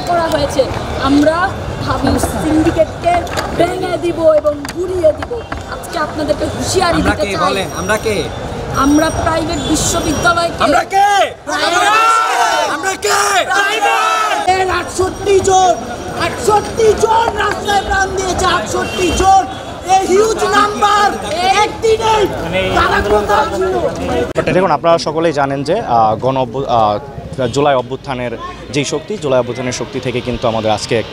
বের করা হয়েছে। আমরা ভাবি সিন্ডিকেটকে ভেঙে দিব এবং গুড়িয়ে দিব। আজকে আপনাদেরকে হুঁশিয়ারি দিতে চাই। আমরা কে? আমরা প্রাইভেট বিশ্ববিদ্যালয়কে। আমরা কে? আমরা কে? 68 জন রাস্তায় প্রাণ দিয়েছে। 68 জন, এই হিউজ নাম্বার একদিনে। দেখুন, আপনারা সকলেই জানেন যে জুলাই অভ্যুত্থানের যেই শক্তি, জুলাই অভ্যুত্থানের শক্তি থেকে কিন্তু আমাদের আজকে এক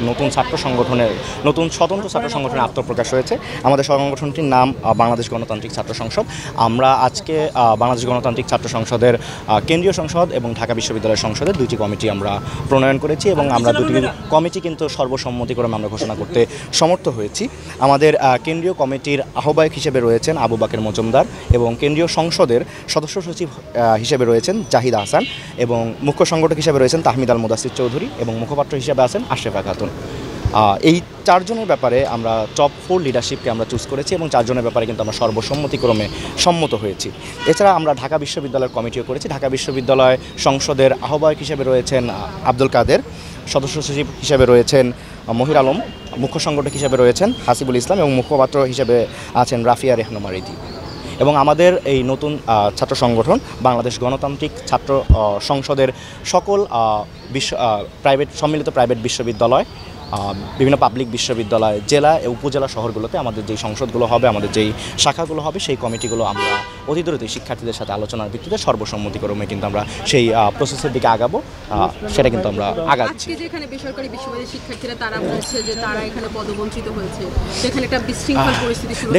নতুন স্বতন্ত্র ছাত্র সংগঠনের আত্মপ্রকাশ হয়েছে। আমাদের সংগঠনটির নাম বাংলাদেশ গণতান্ত্রিক ছাত্র সংসদ। আমরা আজকে বাংলাদেশ গণতান্ত্রিক ছাত্র সংসদের কেন্দ্রীয় সংসদ এবং ঢাকা বিশ্ববিদ্যালয় সংসদের দুইটি কমিটি আমরা প্রণয়ন করেছি এবং আমরা দুটি কমিটি কিন্তু সর্বসম্মতিক্রমে আমরা ঘোষণা করতে সমর্থ হয়েছি। আমাদের কেন্দ্রীয় কমিটির আহ্বায়ক হিসেবে রয়েছেন আবু বাকের মজুমদার এবং কেন্দ্রীয় সংসদের সদস্য সচিব হিসেবে রয়েছেন জাহিদ আহসান এবং মুখ্য সংগঠক হিসেবে রয়েছেন তাহমিদ আল মুদাসির চৌধুরী এবং মুখপাত্র হিসেবে আছেন আশরাফা খাতুন। এই চারজনের ব্যাপারে আমরা টপ 4 লিডারশিপকে আমরা চুজ করেছি এবং চারজনের ব্যাপারে কিন্তু আমরা সর্বসম্মতিক্রমে সম্মত হয়েছি। এছাড়া আমরা ঢাকা বিশ্ববিদ্যালয়ের কমিটিও করেছি। ঢাকা বিশ্ববিদ্যালয় সংসদের আহ্বায়ক হিসেবে রয়েছেন আব্দুল কাদের, সদস্য সচিব হিসেবে রয়েছেন মহির আলম, মুখ্য সংগঠক হিসেবে রয়েছেন হাসিবুল ইসলাম এবং মুখপাত্র হিসেবে আছেন রাফিয়া রেহনুমা রিদি। এবং আমাদের এই নতুন ছাত্র সংগঠন বাংলাদেশ গণতান্ত্রিক ছাত্র সংসদের সকল সম্মিলিত প্রাইভেট বিশ্ববিদ্যালয়, বিভিন্ন পাবলিক বিশ্ববিদ্যালয়, জেলা ও উপজেলা শহরগুলোতে আমাদের যেই সংসদগুলো হবে, আমাদের যেই শাখাগুলো হবে, সেই কমিটিগুলো আমরা অতি দ্রুতই শিক্ষার্থীদের সাথে আলোচনার ভিত্তিতে সর্বসম্মতিক্রমে কিন্তু আমরা সেই প্রসেসের দিকে আগাবো। সেটা কিন্তু আমরা আগাচ্ছি। যেখানে বেসরকারি বিশ্ববিদ্যালয়ের শিক্ষার্থীরা তারা বলছে যে তারা এখানে পদবঞ্চিত হয়েছে, সেখানে একটা বিশৃঙ্খল পরিস্থিতি শুরু।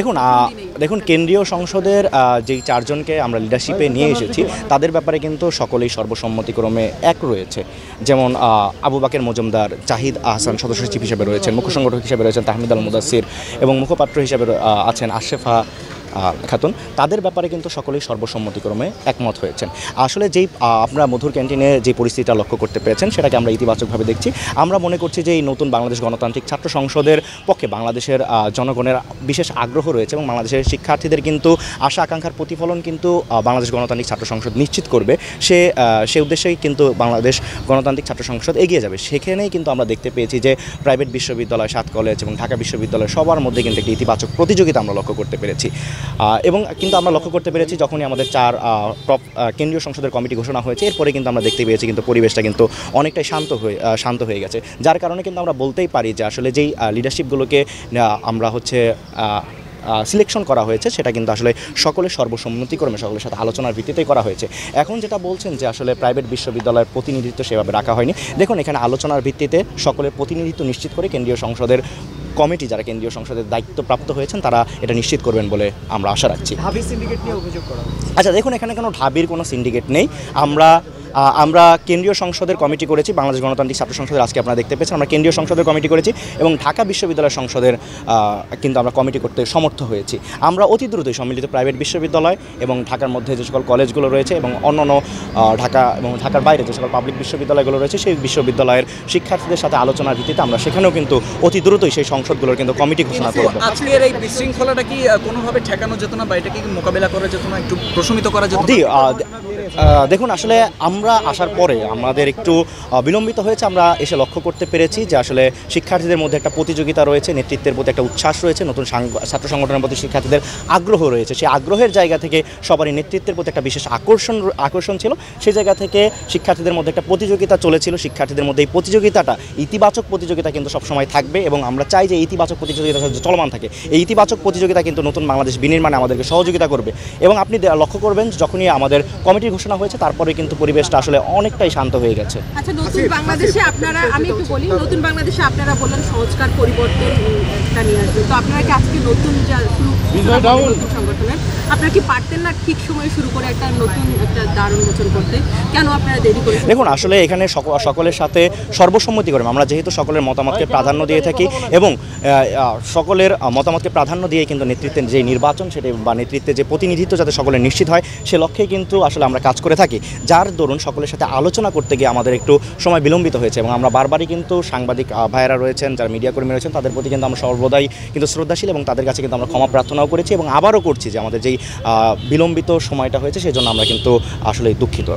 দেখুন, কেন্দ্রীয় সংসদের যেই চারজনকে আমরা লিডারশিপে নিয়ে এসেছি তাদের ব্যাপারে কিন্তু সকলেই সর্বসম্মতিক্রমে এক রয়েছে। যেমন আবু বাকের মজুমদার, জাহিদ আহসান সদস্য সচিব হিসেবে রয়েছেন, মুখ্য সংগঠক হিসেবে রয়েছেন তাহমিদ আল মুদাসির এবং মুখপাত্র হিসেবে আছেন আশরাফা খাতুন। তাদের ব্যাপারে কিন্তু সকলেই সর্বসম্মতিক্রমে একমত হয়েছেন। আসলে যেই আপনারা মধুর ক্যান্টিনে যে পরিস্থিতিটা লক্ষ্য করতে পেরেছেন সেটাকে আমরা ইতিবাচকভাবে দেখছি। আমরা মনে করছি যে এই নতুন বাংলাদেশ গণতান্ত্রিক ছাত্র সংসদের পক্ষে বাংলাদেশের জনগণের বিশেষ আগ্রহ রয়েছে এবং বাংলাদেশের শিক্ষার্থীদের কিন্তু আশা আকাঙ্ক্ষার প্রতিফলন কিন্তু বাংলাদেশ গণতান্ত্রিক ছাত্র সংসদ নিশ্চিত করবে। সে উদ্দেশ্যেই কিন্তু বাংলাদেশ গণতান্ত্রিক ছাত্র সংসদ এগিয়ে যাবে। সেখানেই কিন্তু আমরা দেখতে পেয়েছি যে প্রাইভেট বিশ্ববিদ্যালয়, 7 কলেজ এবং ঢাকা বিশ্ববিদ্যালয় সবার মধ্যে কিন্তু একটি ইতিবাচক প্রতিযোগিতা আমরা লক্ষ্য করতে পেরেছি। এবং কিন্তু আমরা লক্ষ্য করতে পেরেছি যখনই আমাদের 4 কেন্দ্রীয় সংসদের কমিটি ঘোষণা হয়েছে, এরপরে কিন্তু আমরা দেখতে পেয়েছি কিন্তু পরিবেশটা কিন্তু অনেকটাই শান্ত হয়ে গেছে। যার কারণে কিন্তু আমরা বলতেই পারি যে আসলে যেই লিডারশিপগুলোকে আমরা সিলেকশন করা হয়েছে সেটা কিন্তু আসলে সকলের সর্বসম্মতিক্রমে সকলের সাথে আলোচনার ভিত্তিতেই করা হয়েছে। এখন যেটা বলছেন যে আসলে প্রাইভেট বিশ্ববিদ্যালয়ের প্রতিনিধিত্ব সেভাবে রাখা হয়নি, দেখুন এখানে আলোচনার ভিত্তিতে সকলের প্রতিনিধিত্ব নিশ্চিত করে কেন্দ্রীয় সংসদের কমিটি, যারা কেন্দ্রীয় সংসদের দায়িত্বপ্রাপ্ত হয়েছেন, তারা এটা নিশ্চিত করবেন বলে আমরা আশা রাখছি। ঢাবি সিন্ডিকেট নিয়ে অভিযোগ করা। আচ্ছা, দেখুন এখানে কোনো ঢাবির কোনো সিন্ডিকেট নেই। আমরা কেন্দ্রীয় সংসদের কমিটি করেছি, বাংলাদেশ গণতান্ত্রিক ছাত্র সংসদের আজকে আপনারা দেখতে পেয়েছেন আমরা কেন্দ্রীয় সংসদের কমিটি করেছি এবং ঢাকা বিশ্ববিদ্যালয় সংসদের কিন্তু আমরা কমিটি করতে সমর্থ হয়েছি। আমরা অতি দ্রুতই সম্মিলিত প্রাইভেট বিশ্ববিদ্যালয় এবং ঢাকার মধ্যে যে সকল কলেজগুলো রয়েছে এবং অন্যান্য ঢাকা এবং ঢাকার বাইরে যে সকল পাবলিক বিশ্ববিদ্যালয়গুলো রয়েছে সেই বিশ্ববিদ্যালয়ের শিক্ষার্থীদের সাথে আলোচনার ভিত্তিতে আমরা সেখানেও কিন্তু অতি দ্রুতই সেই সংসদগুলোর কিন্তু কমিটি ঘোষণা করব। আজকের এই বিশৃঙ্খলাটা কি কোনোভাবে ঠেকানো যেত না বা এটা কি মোকাবেলা করা যেত না, একটু প্রশমিত করা যেত? দেখুন, আসলে আমরা আসার পরে আমাদের একটু বিলম্বিত হয়েছে। আমরা এসে লক্ষ্য করতে পেরেছি যে আসলে শিক্ষার্থীদের মধ্যে একটা প্রতিযোগিতা রয়েছে, নেতৃত্বের প্রতি একটা উচ্ছ্বাস রয়েছে, নতুন ছাত্র সংগঠনের প্রতি শিক্ষার্থীদের আগ্রহ রয়েছে। সেই আগ্রহের জায়গা থেকে সবারই নেতৃত্বের প্রতি একটা বিশেষ আকর্ষণ ছিল। সেই জায়গা থেকে শিক্ষার্থীদের মধ্যে একটা প্রতিযোগিতা চলেছিল। শিক্ষার্থীদের মধ্যে এই প্রতিযোগিতাটা ইতিবাচক প্রতিযোগিতা কিন্তু সবসময় থাকবে এবং আমরা চাই যে ইতিবাচক প্রতিযোগিতা চলমান থাকে। এই ইতিবাচক প্রতিযোগিতা কিন্তু নতুন বাংলাদেশ বিনির্মাণে আমাদেরকে সহযোগিতা করবে এবং আপনি লক্ষ্য করবেন যখনই আমাদের কমিটির ঘোষণা হয়েছে তারপরে কিন্তু পরিবেশটা আসলে অনেকটাই শান্ত হয়ে গেছে। আচ্ছা, নতুন বাংলাদেশে আপনারা, আমি একটু বলি, নতুন বাংলাদেশে আপনারা বললেন সংস্কার পরিবর্তনটা নিয়ে আসবে, তো আপনারা কি আজকে নতুন সংগঠনের আপনারা কি পারতেন না ঠিক সময়ে শুরু করে একটা নতুন একটা দ্বার উন্মোচন করতে? কেন আপনারা দেরি করেছেন? দেখুন, আসলে এখানে সকলের সাথে সর্বসম্মতি করে আমরা যেহেতু সকলের মতামতকে প্রাধান্য দিয়ে থাকি এবং সকলের মতামতকে প্রাধান্য দিয়ে কিন্তু নেতৃত্বের যে নির্বাচন সেটা বা নেতৃত্বে যে প্রতিনিধিত্ব যাতে সকলের নিশ্চিত হয় সে লক্ষ্যে কিন্তু আসলে আমরা কাজ করে থাকি। যার দরুন সকলের সাথে আলোচনা করতে গিয়ে আমাদের একটু সময় বিলম্বিত হয়েছে এবং আমরা বারবারই কিন্তু সাংবাদিক ভাইয়েরা রয়েছেন, যারা মিডিয়া কর্মী রয়েছেন, তাদের প্রতি কিন্তু আমরা সর্বদাই কিন্তু শ্রদ্ধাশীল এবং তাদের কাছে কিন্তু আমরা ক্ষমা প্রার্থনাও করেছি এবং আবারও করছি যে আমাদের যেই বিলম্বিত সময়টা হয়েছে সেজন্য আমরা কিন্তু আসলে দুঃখিত।